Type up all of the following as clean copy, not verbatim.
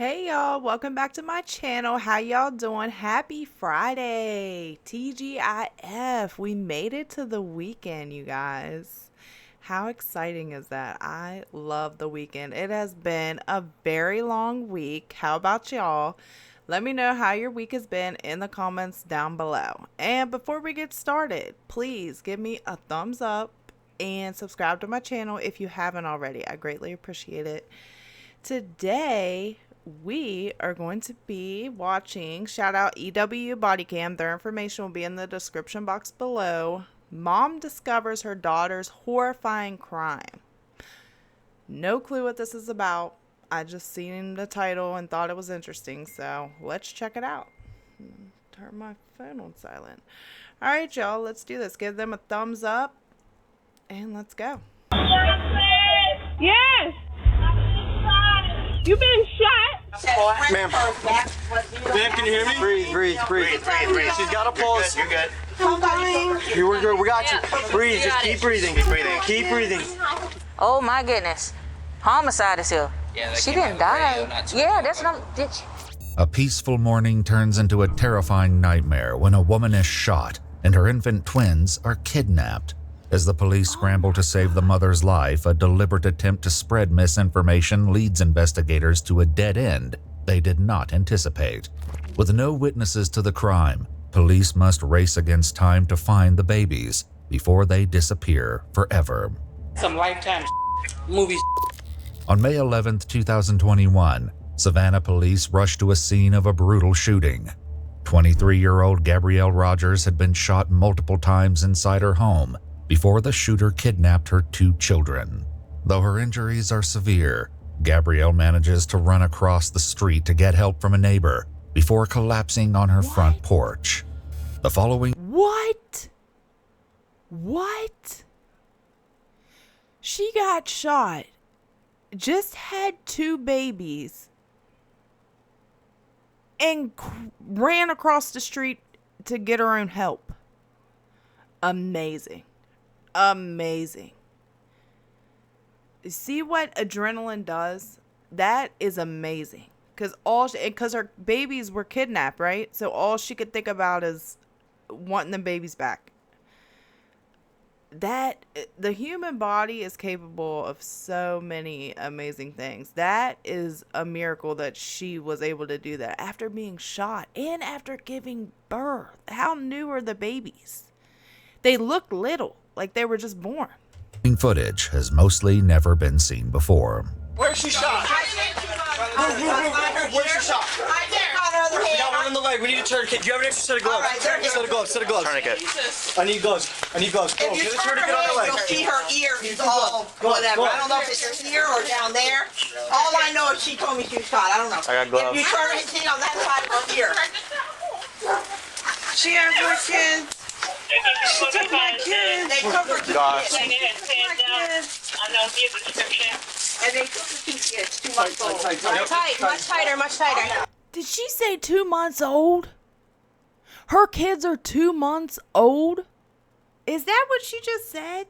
Hey y'all, welcome back to my channel. How y'all doing? Happy Friday. TGIF. We made it to the weekend, you guys. How exciting is that? I love the weekend. It has been a very long week. How about y'all? Let me know how your week has been in the comments down below. And before we get started, please give me a thumbs up and subscribe to my channel if you haven't already. I greatly appreciate it. Today, we are going to be watching, shout out EW Bodycam, their information will be in the description box below. Mom discovers her daughter's horrifying crime. No clue what this is about. I just seen the title and thought it was interesting, so let's check it out. Turn my phone on silent. Alright y'all, let's do this. Give them a thumbs up and let's go. Yes! You've been shot? Ma'am. Ma'am, can you hear me? Breathe. She's got a pulse. You're good. We're good. We got you. Breathe. Just keep breathing. Keep breathing. Oh my goodness. Homicide is here. Yeah, she didn't die. Yeah, that's not. A peaceful morning turns into a terrifying nightmare when a woman is shot and her infant twins are kidnapped. As the police scramble to save the mother's life, a deliberate attempt to spread misinformation leads investigators to a dead end they did not anticipate. With no witnesses to the crime, police must race against time to find the babies before they disappear forever. Some Lifetime movies. On May 11, 2021, Savannah police rushed to a scene of a brutal shooting. 23-year-old Gabrielle Rogers had been shot multiple times inside her home before the shooter kidnapped her 2 children. Though her injuries are severe, Gabrielle manages to run across the street to get help from a neighbor before collapsing on her front porch. The following— What? She got shot, just had 2 babies, and ran across the street to get her own help. Amazing. See what adrenaline does? That is amazing. Because her babies were kidnapped, right? So all she could think about is wanting the babies back. The human body is capable of so many amazing things. That is a miracle that she was able to do that after being shot and after giving birth. How new are the babies? They look little, like they were just born. footage has mostly never been seen before. Where's she shot? Where's she shot? We got one in the leg. We need a tourniquet. Do you have an extra set of gloves? Set of gloves. Tourniquet. I need gloves. Go. If you turn her head, you'll see her ear is all whatever. I don't know if it's here or down there. All I know is she told me she was shot. I don't know. I got gloves. If you turn her head on that side of her ear. She has her kids. She took my kids. They took her 2 kids. I know the description. And they took her 2 kids, 2 months old. Much tighter. Did she say 2 months old? Her kids are 2 months old? Is that what she just said?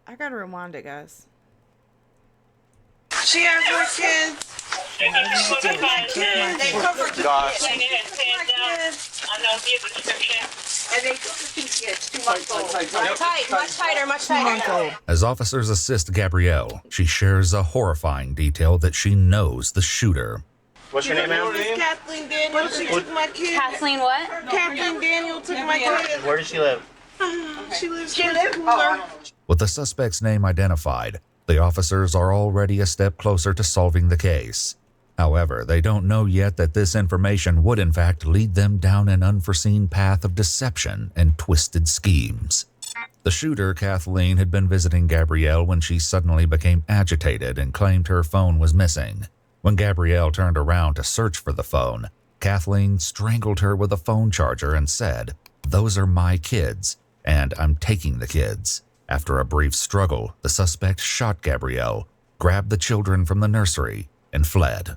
I gotta rewind it, guys. She has her kids. She took my kids. They took her 2 kids. I know the description. And they took her 2 kids, 2 months old. Much tighter. As officers assist Gabrielle, she shares a horrifying detail that she knows the shooter. What's your name, ma'am? Kathleen Daniel. She took my kids. Kathleen what? Kathleen Daniel took my kids. Where does she live? She lives cooler. With the suspect's name identified, the officers are already a step closer to solving the case. However, they don't know yet that this information would in fact lead them down an unforeseen path of deception and twisted schemes. The shooter, Kathleen, had been visiting Gabrielle when she suddenly became agitated and claimed her phone was missing. When Gabrielle turned around to search for the phone, Kathleen strangled her with a phone charger and said, "Those are my kids, and I'm taking the kids." After a brief struggle, the suspect shot Gabrielle, grabbed the children from the nursery, and fled.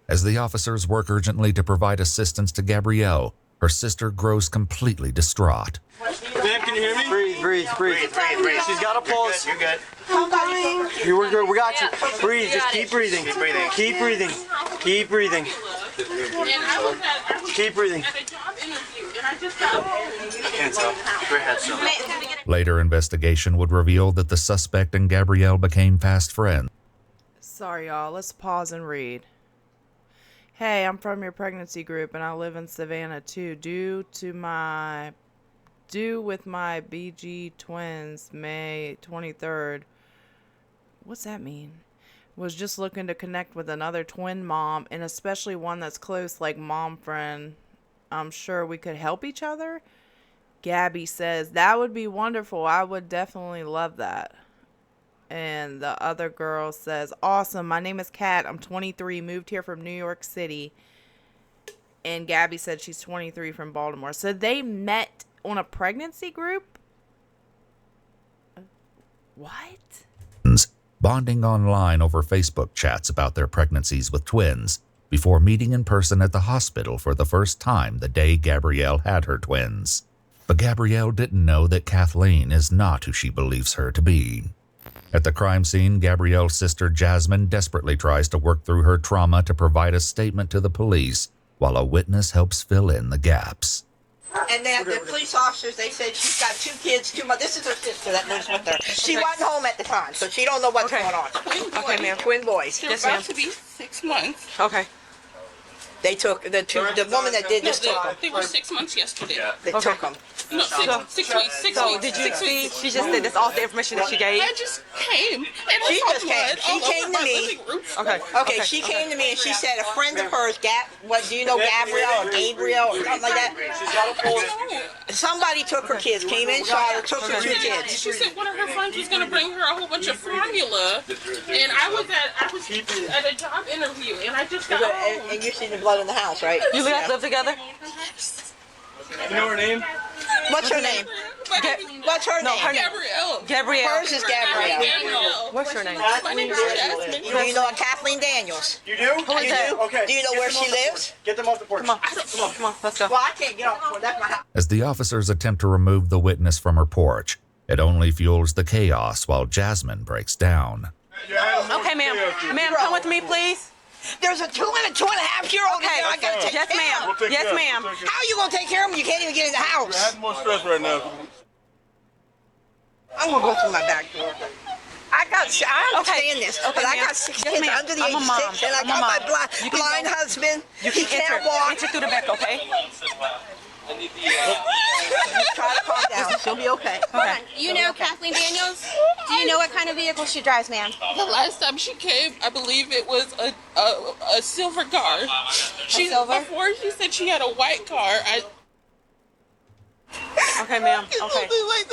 As the officers work urgently to provide assistance to Gabrielle, her sister grows completely distraught. Ma'am, can can you hear me? Breathe. She's got a pulse. You're good. We're good. We got you. Breathe. Just keep breathing. Keep breathing. Keep breathing. Keep breathing. I can't tell. Your head so. Later investigation would reveal that the suspect and Gabrielle became fast friends. Sorry, y'all. Let's pause and read. Hey, I'm from your pregnancy group, and I live in Savannah, too. Due with my BG twins, May 23rd. What's that mean? Was just looking to connect with another twin mom, and especially one that's close, like mom friend. I'm sure we could help each other. Gabby says, that would be wonderful. I would definitely love that. And the other girl says, awesome. My name is Kat. I'm 23, moved here from New York City. And Gabby said she's 23 from Baltimore. So they met on a pregnancy group? What? Bonding online over Facebook chats about their pregnancies with twins before meeting in person at the hospital for the first time the day Gabrielle had her twins. But Gabrielle didn't know that Kathleen is not who she believes her to be. At the crime scene, Gabrielle's sister Jasmine desperately tries to work through her trauma to provide a statement to the police, while a witness helps fill in the gaps. And then the police officers, they said she's got 2 kids, 2 months. This is her sister that lives with her. She wasn't home at the time, so she don't know what's going on. Okay, ma'am. Twin boys. They're about to be 6 months. Okay. They took the woman that did this took them. They were 6 months yesterday. They took them. No, 6 weeks. 6 So weeks. did you 6 see? weeks. She just said that's all the information that she gave. I just came. And She I just saw came. blood She all over came to my me. living room. Okay, she came to me and she said a friend of hers, do you know Gabrielle or Gabriel or something like that? She's got a pulse. Somebody took her kids, came in, saw her, took her 2 kids. She said one of her friends was going to bring her a whole bunch of formula, and I was at a job interview, and I just got home. And you see the blood in the house, right? You guys live together? You know her name? What's her name? What's her name? her name. Gabrielle. Gabrielle. Hers is Gabrielle. Gabrielle. What's your name? My name is Jasmine. Do you know a Kathleen Daniels? You do? Who is You that? do? Okay. Do you know where she lives? Get them off the porch. Come on, let's go. Well, I can't get off the porch. That's my house. As the officers attempt to remove the witness from her porch, it only fuels the chaos while Jasmine breaks down. Okay, ma'am. Ma'am, come with me, please. There's a 2 and a 2.5-year-old Okay. in there. I gotta take Yes, care ma'am. of. Yes, ma'am. How are you gonna take care of them? You can't even get in the house. More stress right now. I'm gonna go through my back door. I understand this, but I ma'am. got 6 Yes, kids ma'am. under the I'm age a of mom. 6, and I I'm a got my mom. You can blind go. husband. You He can can't walk. enter through the back, okay? Try to calm down. She'll be okay. Okay. You know Kathleen Daniels? Do you know what kind of vehicle she drives, ma'am? The last time she came, I believe it was a silver car. Silver? Before she said she had a white car. Okay, ma'am. Okay.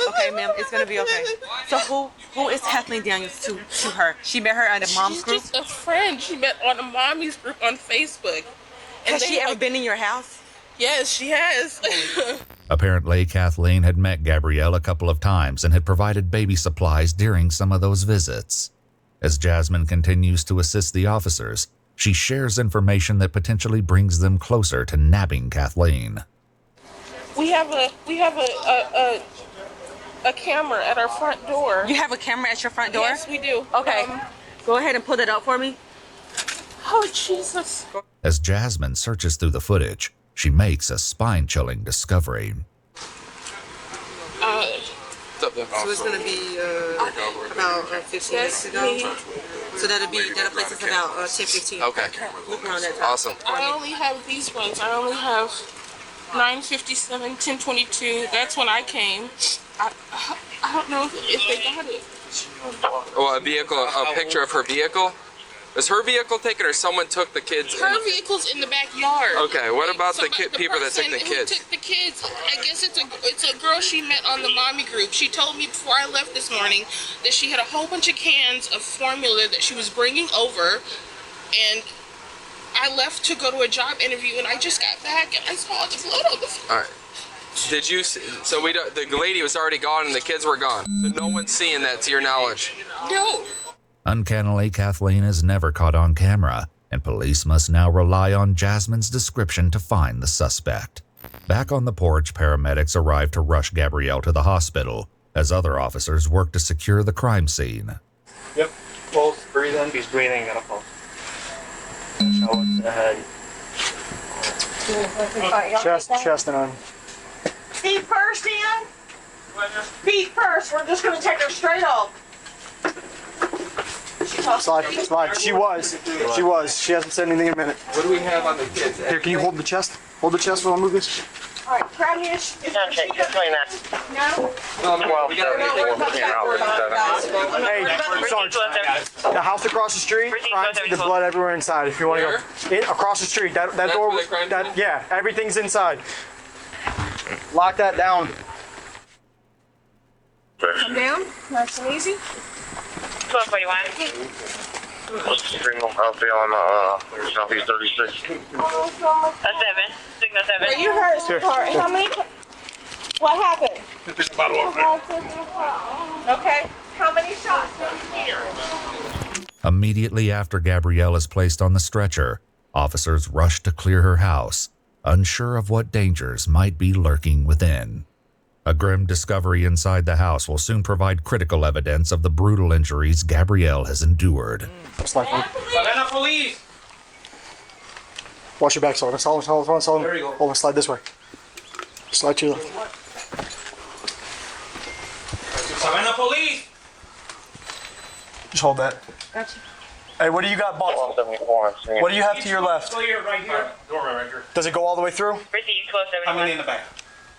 Okay, ma'am. It's gonna be okay. So who is Kathleen Daniels to her? She met her at a mom's She's group. just a friend she met on a mommy's group on Facebook. And Has they she ever like- been in your house? Yes, she has. Apparently, Kathleen had met Gabrielle a couple of times and had provided baby supplies during some of those visits. As Jasmine continues to assist the officers, she shares information that potentially brings them closer to nabbing Kathleen. We have a camera at our front door. You have a camera at your front door? Yes, we do. Okay. Go ahead and pull that up for me. Oh, Jesus. As Jasmine searches through the footage, she makes a spine-chilling discovery. So it's gonna be about 15 minutes ago. So that'll place us about 10-15. Okay. Look around that time. Awesome. I only have these ones. I only have 9:57, 10:22. That's when I came. I don't know if they got it. Oh, a picture of her vehicle? Is her vehicle taken or someone took the kids? Her vehicle's in the backyard. Okay, what about the people that took the person who kids? took the kids, I guess it's a girl she met on the mommy group. She told me before I left this morning that she had a whole bunch of cans of formula that she was bringing over, and I left to go to a job interview, and I just got back and I saw the blood on the floor. All right. Did you? So the lady was already gone and the kids were gone. So no one's seeing that, to your knowledge. No. Uncannily, Kathleen is never caught on camera, and police must now rely on Jasmine's description to find the suspect. Back on the porch, paramedics arrive to rush Gabrielle to the hospital as other officers work to secure the crime scene. Yep. Pulse, breathing. He's breathing, got a pulse. Show it ahead. Chest and arm. Feet first, Ian. Feet first. We're just gonna take her straight off. Slide. She was. She hasn't said anything in a minute. What do we have on the kids? Here, can you hold the chest? Hold the chest while I move this. All right, grab me a. No. Well, we got Hey, Sarge, the house across the street, the blood everywhere inside. If you want to go across the street, that door, yeah, everything's inside. Lock that down. Come down, nice and easy. 1241. What's the signal out there on Southeast 36? A 7. Signal 7. Are you hurt, sweetheart? How many? What happened? Okay. How many shots? Immediately after Gabrielle is placed on the stretcher, officers rush to clear her house, unsure of what dangers might be lurking within. A grim discovery inside the house will soon provide critical evidence of the brutal injuries Gabrielle has endured. Savannah police! Watch your back, Sullivan. Sullivan. There you go. Hold on, slide this way. Slide to your left. Savannah police! Just hold that. Gotcha. Hey, what do you got, boss? What do you have to your left? Clear right here. Doorway right here. Does it go all the way through? Receive 1271. I'm in the back.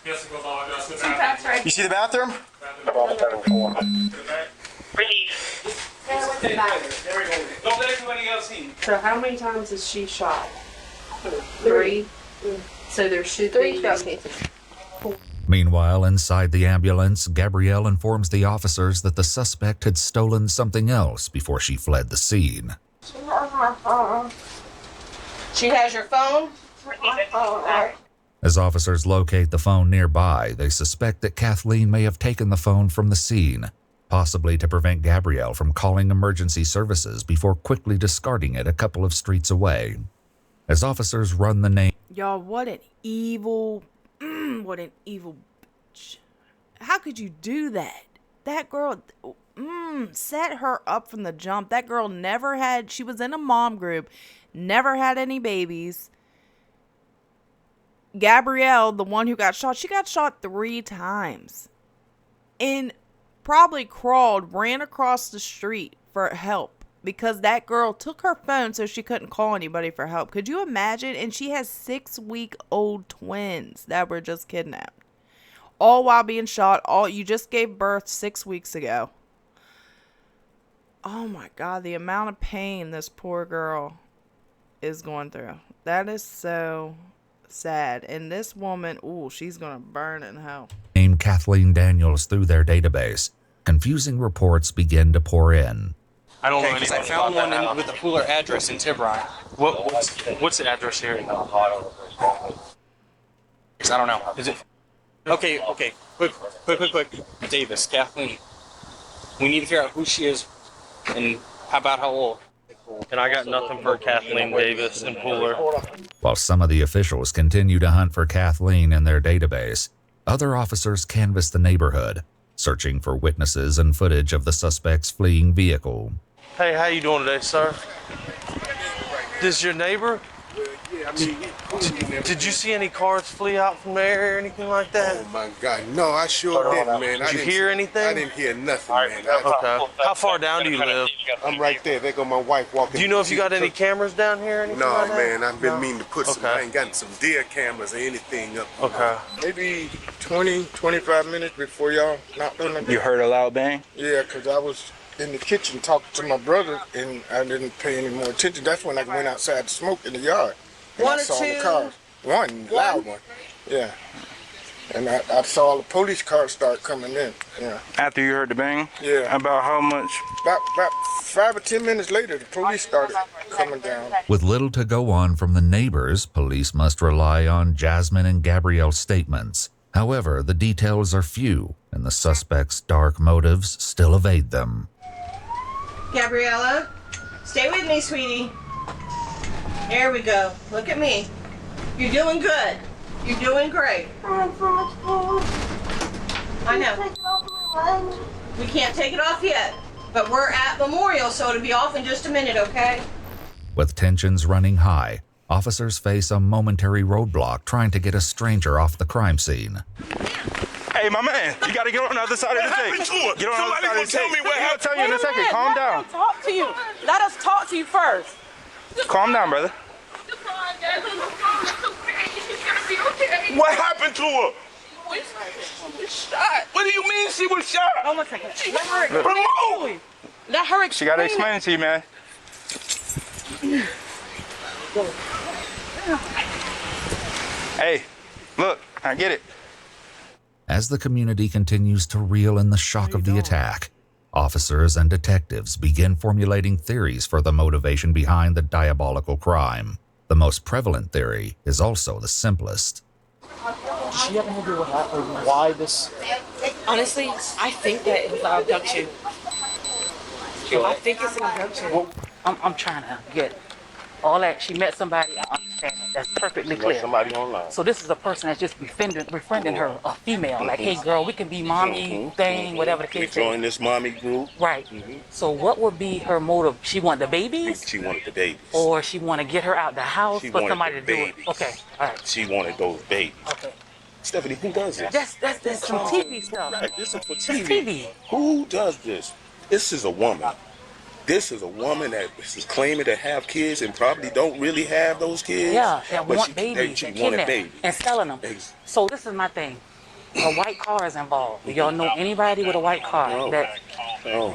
Yes, it goes all the way to the back. Right. You see the bathroom? Receive. There we go. Don't let anybody else in. So how many times is she shot? 3. So there should 3 be shot cases. Meanwhile, inside the ambulance, Gabrielle informs the officers that the suspect had stolen something else before she fled the scene. She has your phone? All right. As officers locate the phone nearby, they suspect that Kathleen may have taken the phone from the scene, possibly to prevent Gabrielle from calling emergency services before quickly discarding it a couple of streets away. As officers run the name... Y'all, what an evil bitch. How could you do that? That girl, set her up from the jump. That girl she was in a mom group, never had any babies. Gabrielle, the one who got shot, she got shot 3 times. And probably ran across the street for help because that girl took her phone so she couldn't call anybody for help. Could you imagine? And she has 6-week-old twins that were just kidnapped. All while being shot. You just gave birth 6 weeks ago. Oh my God, the amount of pain this poor girl is going through. That is so sad. And this woman, she's gonna burn in hell. Named Kathleen Daniels through their database. Confusing reports begin to pour in. I don't know anything. I found one with the Pooler address in Tiburon. What's the address here? I don't know. Is it? Okay. Quick. Davis, Kathleen. We need to figure out who she is and how old. And I got nothing for Kathleen Davis and Pooler. While some of the officials continue to hunt for Kathleen in their database, other officers canvass the neighborhood, searching for witnesses and footage of the suspect's fleeing vehicle. Hey, how you doing today, sir? This your neighbor? Did you see any cars flee out from there or anything like that? Oh my God, no, I sure didn't, man. Did you hear anything? I didn't hear nothing, man. Okay. How far down do you live? I'm right there. There go my wife walking. Do you know if you got any cameras down here or anything No, like that? man, I've been meaning to put some. I ain't gotten some deer cameras or anything up. Okay. Maybe 20, 25 minutes before y'all knocked on the door. You heard a loud bang? Yeah, because I was in the kitchen talking to my brother and I didn't pay any more attention. That's when I went outside to smoke in the yard. And One I or saw two? the cars. One loud one. Yeah. And I saw the police cars start coming in. Yeah. After you heard the bang? Yeah. About how much? About 5 or 10 minutes later, the police started coming down. With little to go on from the neighbors, police must rely on Jasmine and Gabrielle's statements. However, the details are few, and the suspect's dark motives still evade them. Gabriella, stay with me, sweetie. There we go. Look at me. You're doing good. You're doing great. I know. We can't take it off yet, but we're at Memorial, so it'll be off in just a minute, okay? With tensions running high, officers face a momentary roadblock trying to get a stranger off the crime scene. Hey, my man, you gotta get on the other side of the tape. Get on the other side of the tape. Tell me what happened. I'll tell you in a second. Calm down. Talk to you. Let us talk to you first. Calm down, brother. What happened to her? She was shot. What do you mean she was shot? Hold on a second. Remove. Let her explain. She gotta explain it to you, man. Hey, look, I get it. As the community continues to reel in the shock of the attack, officers and detectives begin formulating theories for the motivation behind the diabolical crime. The most prevalent theory is also the simplest. Does she have any idea why this? Honestly, I think that it was an abduction. I think it's an abduction. Well, I'm trying to get all that. She met somebody. I understand that. That's perfectly clear. Somebody online. So this is a person that's just befriending her, a female. Like, hey, girl, we can be mommy thing, whatever the case is. Join this mommy group. Right. So what would be her motive? She want the babies? She wanted the babies. Or she want to get her out the house She for wanted somebody the to do it? babies. Okay. All right. She wanted those babies. Okay. Stephanie, who does this? That's some TV stuff. Right, this is for It's TV. TV. Who does this? This is a woman. This is a woman that is claiming to have kids and probably don't really have those kids. Yeah, that but want she, babies She and wanted kidnap babies. and selling them. So this is my thing. A white car is involved. Do y'all know anybody with a white car? No. That No.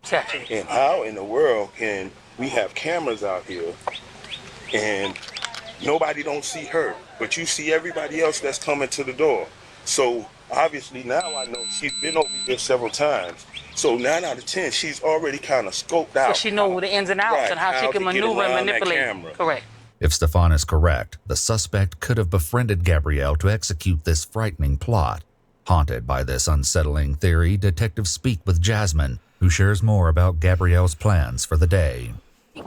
okay. And how in the world can we have cameras out here and nobody don't see her, but you see everybody else that's coming to the door? So obviously now I know she's been over here several times. So 9 out of 10, she's already kind of scoped out. So she know the ins and outs Right, and how she how can to get maneuver and around that manipulate. camera. Correct. If Stefan is correct, the suspect could have befriended Gabrielle to execute this frightening plot. Haunted by this unsettling theory, detectives speak with Jasmine, who shares more about Gabrielle's plans for the day.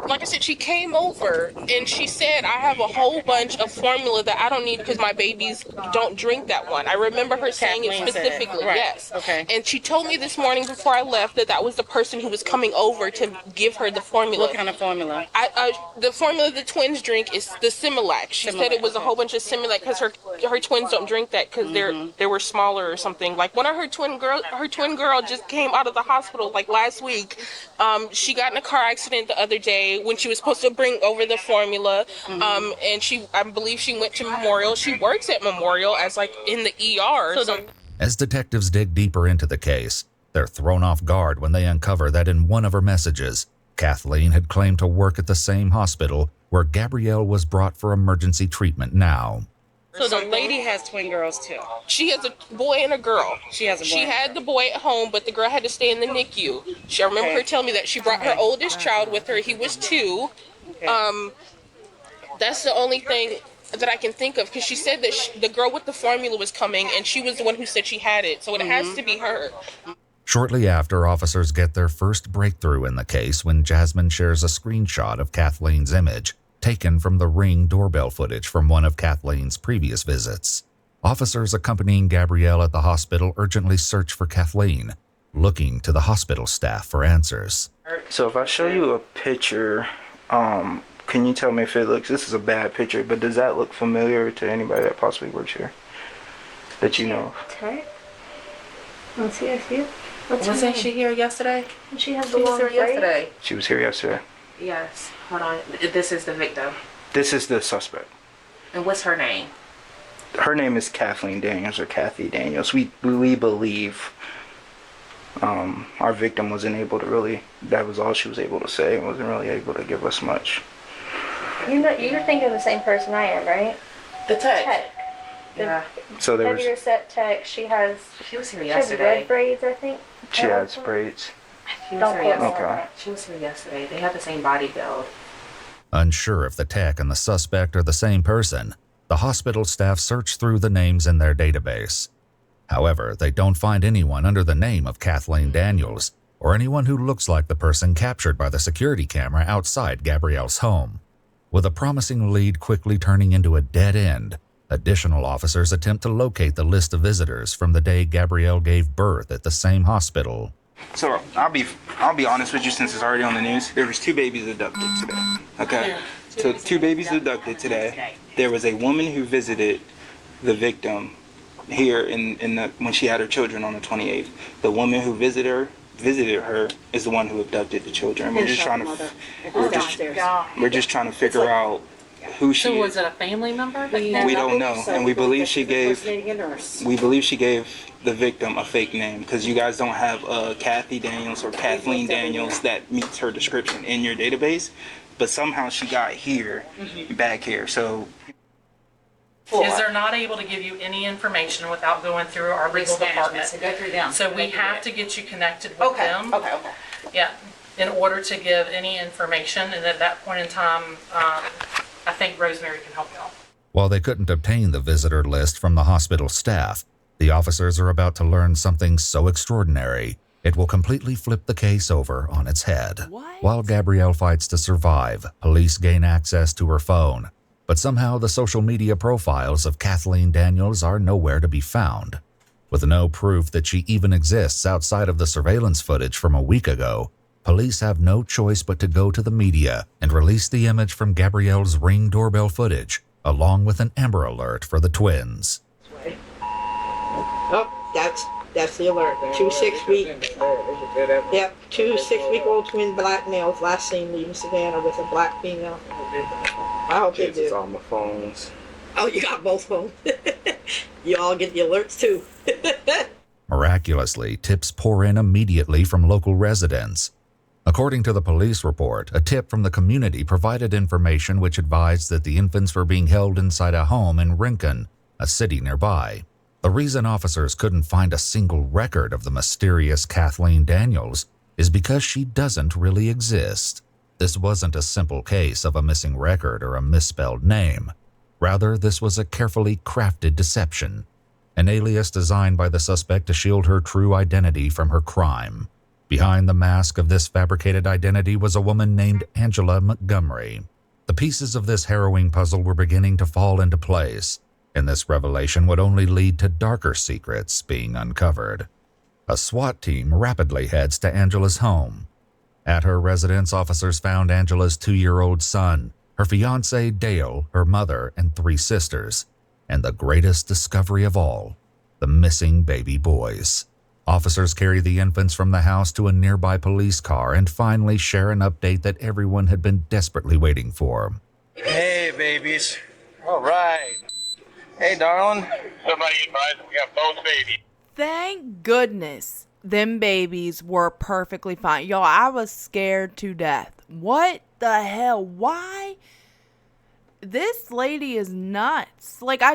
Like I said, she came over and she said, I have a whole bunch of formula that I don't need because my babies don't drink that one. I remember her saying it specifically, Right. yes. Okay. And she told me this morning before I left that was the person who was coming over to give her the formula. What kind of formula? The formula the twins drink is the Similac. She said it was a whole bunch of Similac because her twins don't drink that because they were smaller or something. Like one of her twin girl just came out of the hospital like last week. She got in a car accident the other day when she was supposed to bring over the formula, and I believe she went to Memorial. She works at Memorial as like in the ER. As detectives dig deeper into the case, they're thrown off guard when they uncover that in one of her messages, Kathleen had claimed to work at the same hospital where Gabrielle was brought for emergency treatment now. So the lady has twin girls too. She has a boy and a girl. She has a boy. She had the boy at home, but the girl had to stay in the NICU. I remember her telling me that she brought her oldest child with her. He was 2. That's the only thing that I can think of because she said that the girl with the formula was coming and she was the one who said she had it. So it has to be her. Shortly after, officers get their first breakthrough in the case when Jasmine shares a screenshot of Kathleen's image, taken from the Ring doorbell footage from one of Kathleen's previous visits. Officers accompanying Gabrielle at the hospital urgently search for Kathleen, looking to the hospital staff for answers. So if I show you a picture, can you tell me if this is a bad picture, but does that look familiar to anybody that possibly works here? That you know? Okay. Let's see, I see it. Wasn't she here yesterday? She has She the was long here braids. yesterday. She was here yesterday. Yes. Hold on. This is the victim. This is the suspect. And what's her name? Her name is Kathleen Daniels or Kathy Daniels. We believe our victim wasn't able to really, that was all she was able to say, and wasn't really able to give us much. You're thinking of the same person I am, right? The tech. Yeah. So there was, heavier set tech. She was here She has yesterday. red braids, I think. she has braids. She was Don't here quote me on yesterday. that. She was here yesterday. They have the same body build. Unsure if the tech and the suspect are the same person, the hospital staff search through the names in their database. However, they don't find anyone under the name of Kathleen Daniels or anyone who looks like the person captured by the security camera outside Gabrielle's home. With a promising lead quickly turning into a dead end, additional officers attempt to locate the list of visitors from the day Gabrielle gave birth at the same hospital. So I'll be honest with you, since it's already on the news. There was 2 babies abducted today. Okay, so 2 babies abducted today. There was a woman who visited the victim here when she had her children on the 28th. The woman who visited her is the one who abducted the children. We're just trying to figure out who she So was is. it a family member? We don't know, and we believe she gave the victim a fake name, because you guys don't have Kathy Daniels or Kathleen Daniels that meets her description in your database, but somehow she got here, back here. So Is they're not able to give you any information without going through our legal department. So go through them. So we have to get you connected with them. Okay. Yeah, in order to give any information, and at that point in time, I think Rosemary can help you out. While they couldn't obtain the visitor list from the hospital staff, the officers are about to learn something so extraordinary, it will completely flip the case over on its head. While Gabrielle fights to survive, police gain access to her phone, but somehow the social media profiles of Kathleen Daniels are nowhere to be found. With no proof that she even exists outside of the surveillance footage from a week ago, police have no choice but to go to the media and release the image from Gabrielle's Ring doorbell footage, along with an Amber Alert for the twins. Oh, that's the alert. 2 6-week. Yep, 2 6-week-old twin black males last seen leaving Savannah with a black female. I hope they do. on my phones. Oh, you got both phones. You all get the alerts too. Miraculously, tips pour in immediately from local residents. According to the police report, a tip from the community provided information which advised that the infants were being held inside a home in Rincon, a city nearby. The reason officers couldn't find a single record of the mysterious Kathleen Daniels is because she doesn't really exist. This wasn't a simple case of a missing record or a misspelled name. Rather, this was a carefully crafted deception, an alias designed by the suspect to shield her true identity from her crime. Behind the mask of this fabricated identity was a woman named Angela Montgomery. The pieces of this harrowing puzzle were beginning to fall into place, and this revelation would only lead to darker secrets being uncovered. A SWAT team rapidly heads to Angela's home. At her residence, officers found Angela's 2-year-old son, her fiancé Dale, her mother, and 3 sisters, and the greatest discovery of all, the missing baby boys. Officers carry the infants from the house to a nearby police car and finally share an update that everyone had been desperately waiting for. Hey, babies. All right. Hey, darling. Somebody advised we have both babies. Thank goodness them babies were perfectly fine. Y'all, I was scared to death. What the hell? Why? This lady is nuts. Like, I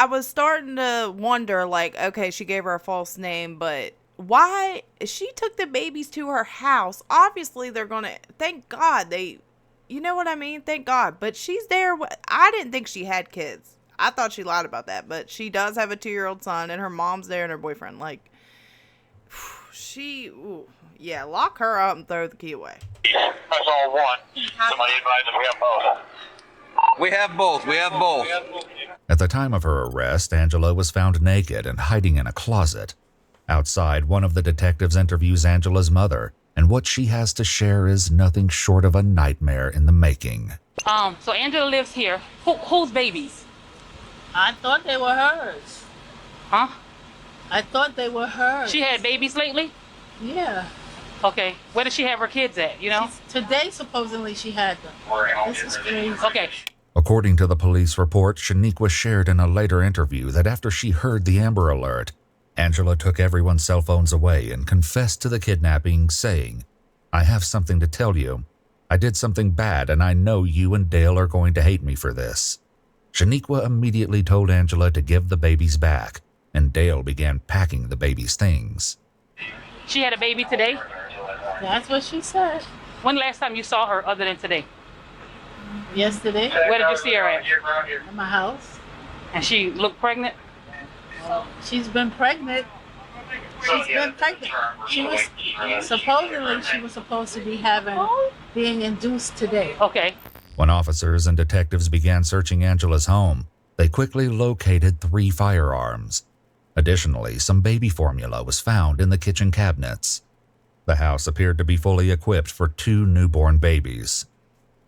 was starting to wonder, like, okay, she gave her a false name, but why? She took the babies to her house. Obviously, they're gonna, thank God you know what I mean? Thank God. But she's there. I didn't think she had kids. I thought she lied about that, but she does have a 2-year-old son, and her mom's there and her boyfriend. Like, yeah, lock her up and throw the key away. That's all one. Somebody advised we have both. We have both. At the time of her arrest, Angela was found naked and hiding in a closet. Outside, one of the detectives interviews Angela's mother, and what she has to share is nothing short of a nightmare in the making. So Angela lives here. Whose babies? I thought they were hers. Huh? I thought they were hers. She had babies lately? Yeah. Okay. Where does she have her kids at, you know? Today, supposedly, she had them. This is crazy. Okay. According to the police report, Shaniqua shared in a later interview that after she heard the Amber Alert, Angela took everyone's cell phones away and confessed to the kidnapping, saying, "I have something to tell you. I did something bad, and I know you and Dale are going to hate me for this." Shaniqua immediately told Angela to give the babies back, and Dale began packing the babies' things. She had a baby today? That's what she said. When last time you saw her other than today? Yesterday. Where did you see her at? At my house. And she looked pregnant? She's been pregnant. She was supposed to be being induced today. Okay. When officers and detectives began searching Angela's home, they quickly located 3 firearms. Additionally, some baby formula was found in the kitchen cabinets. The house appeared to be fully equipped for 2 newborn babies.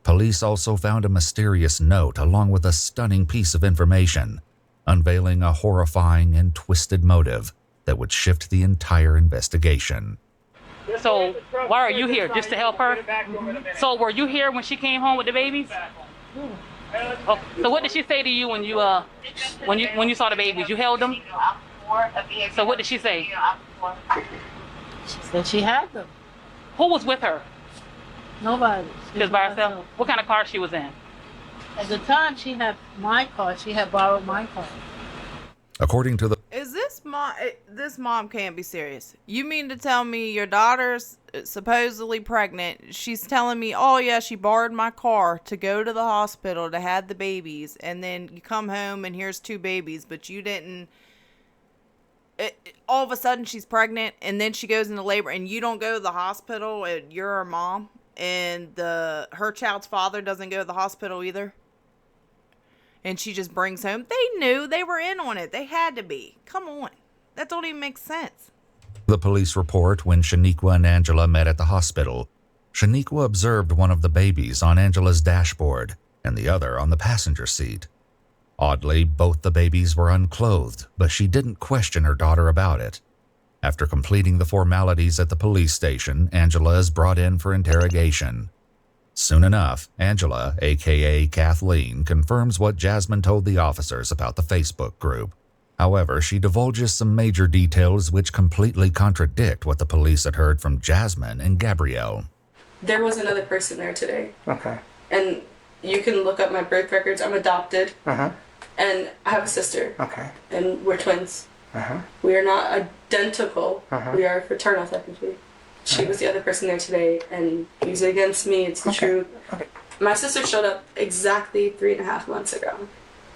Police also found a mysterious note along with a stunning piece of information, unveiling a horrifying and twisted motive that would shift the entire investigation. So why are you here? Just to help her? So were you here when she came home with the babies? Oh, so what did she say to you when you saw the babies? You held them? So what did she say? She said she had them. Who was with her? Nobody. She was by herself? What kind of car she was in? At the time, she had my car. She had borrowed my car. According to the Is this mom can't be serious. You mean to tell me your daughter's supposedly pregnant? She's telling me, oh yeah, she borrowed my car to go to the hospital to have the babies, and then you come home and here's 2 babies, but you didn't. All of a sudden she's pregnant, and then she goes into labor, and you don't go to the hospital, and you're her mom, and her child's father doesn't go to the hospital either. And she just brings home. They knew, they were in on it. They had to be. Come on. That don't even make sense. The police report when Shaniqua and Angela met at the hospital. Shaniqua observed one of the babies on Angela's dashboard and the other on the passenger seat. Oddly, both the babies were unclothed, but she didn't question her daughter about it. After completing the formalities at the police station, Angela is brought in for interrogation. Soon enough, Angela, aka Kathleen, confirms what Jasmine told the officers about the Facebook group. However, she divulges some major details which completely contradict what the police had heard from Jasmine and Gabrielle. There was another person there today. Okay. And you can look up my birth records. I'm adopted. Uh-huh. And I have a sister. Okay. And we're twins. Uh-huh. We are not identical. Uh-huh. We are fraternal, technically. She was the other person there today, and use it against me. It's the truth. Okay. My sister showed up exactly 3.5 months ago.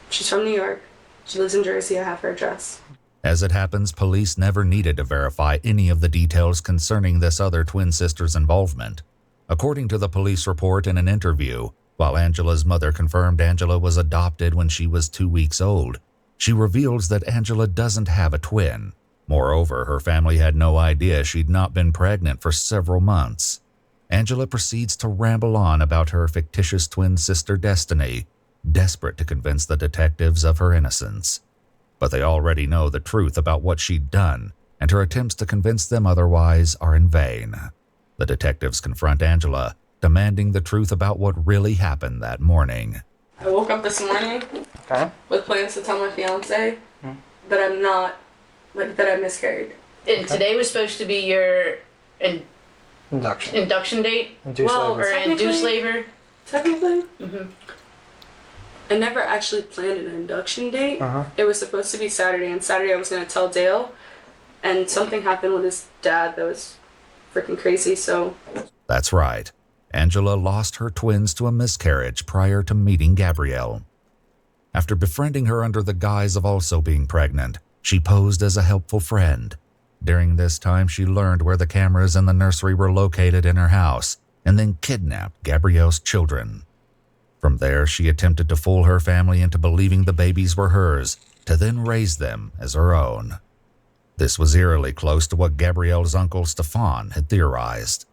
She's from New York. She lives in Jersey. I have her address. As it happens, police never needed to verify any of the details concerning this other twin sister's involvement. According to the police report in an interview, while Angela's mother confirmed Angela was adopted when she was 2 weeks old, she reveals that Angela doesn't have a twin. Moreover, her family had no idea she'd not been pregnant for several months. Angela proceeds to ramble on about her fictitious twin sister Destiny, desperate to convince the detectives of her innocence. But they already know the truth about what she'd done, and her attempts to convince them otherwise are in vain. The detectives confront Angela, demanding the truth about what really happened that morning. I woke up this morning with plans to tell my fiance that I'm not, that I miscarried. And today was supposed to be your induction date? Induced labor. Or induced labor. Technically? Mm-hmm. I never actually planned an induction date. It was supposed to be Saturday, and Saturday I was going to tell Dale, and something happened with his dad that was freaking crazy, so... That's right. Angela lost her twins to a miscarriage prior to meeting Gabrielle. After befriending her under the guise of also being pregnant, she posed as a helpful friend. During this time, she learned where the cameras in the nursery were located in her house and then kidnapped Gabrielle's children. From there, she attempted to fool her family into believing the babies were hers, to then raise them as her own. This was eerily close to what Gabrielle's uncle Stefan had theorized.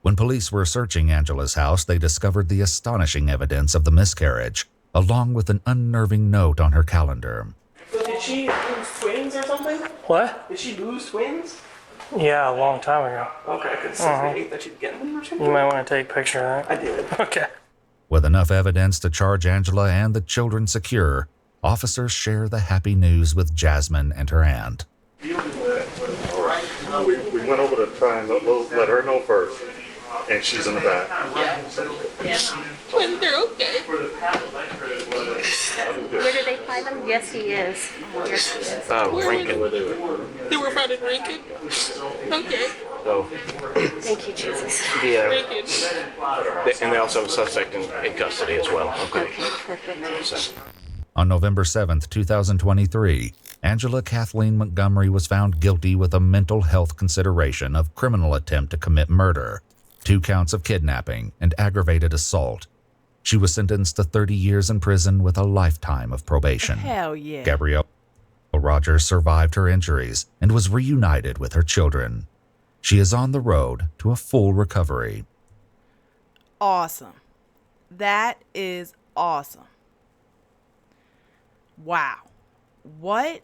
When police were searching Angela's house, they discovered the astonishing evidence of the miscarriage, along with an unnerving note on her calendar. So did she lose twins or something? What? Did she lose twins? Yeah, a long time ago. Okay, because they hate that you get them or something? You might want to take a picture of that. I did. Okay. With enough evidence to charge Angela and the children secure, officers share the happy news with Jasmine and her aunt. We went over to try and let her know first, and she's in the back. Twins, they're okay. Where did they find them? Yes, he is. Yes, he is. Lincoln. They were found in Lincoln? Okay. So, Thank you, Jesus. Lincoln. And they also have a suspect in custody as well. Okay. Perfect. On November 7, 2023, Angela Kathleen Montgomery was found guilty with a mental health consideration of criminal attempt to commit murder, 2 counts of kidnapping, and aggravated assault. She was sentenced to 30 years in prison with a lifetime of probation. Hell yeah. Gabrielle Rogers survived her injuries and was reunited with her children. She is on the road to a full recovery. Awesome. That is awesome. Wow. What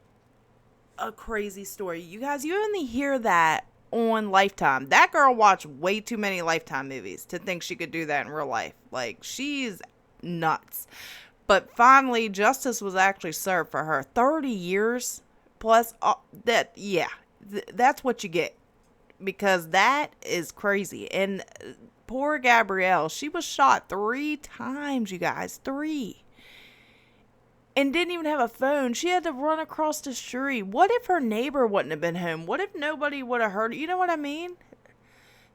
a crazy story. You guys, you only hear that on Lifetime. That girl watched way too many Lifetime movies to think she could do that in real life. Like, she's nuts. But finally, justice was actually served for her. 30 years plus that's what you get. Because that is crazy. And poor Gabrielle, she was shot 3 times, you guys. 3. And didn't even have a phone. She had to run across the street. What if her neighbor wouldn't have been home? What if nobody would have heard? You know what I mean?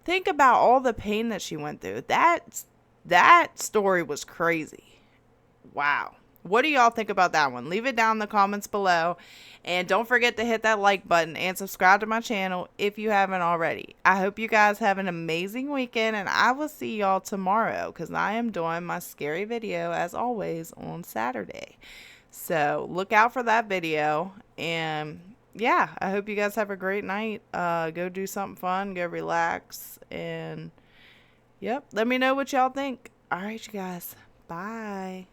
Think about all the pain that she went through. That story was crazy. Wow. What do y'all think about that one? Leave it down in the comments below. And don't forget to hit that like button and subscribe to my channel if you haven't already. I hope you guys have an amazing weekend, and I will see y'all tomorrow because I am doing my scary video as always on Saturday. So look out for that video. And yeah, I hope you guys have a great night. Go do something fun. Go relax. And yep, let me know what y'all think. All right, you guys. Bye.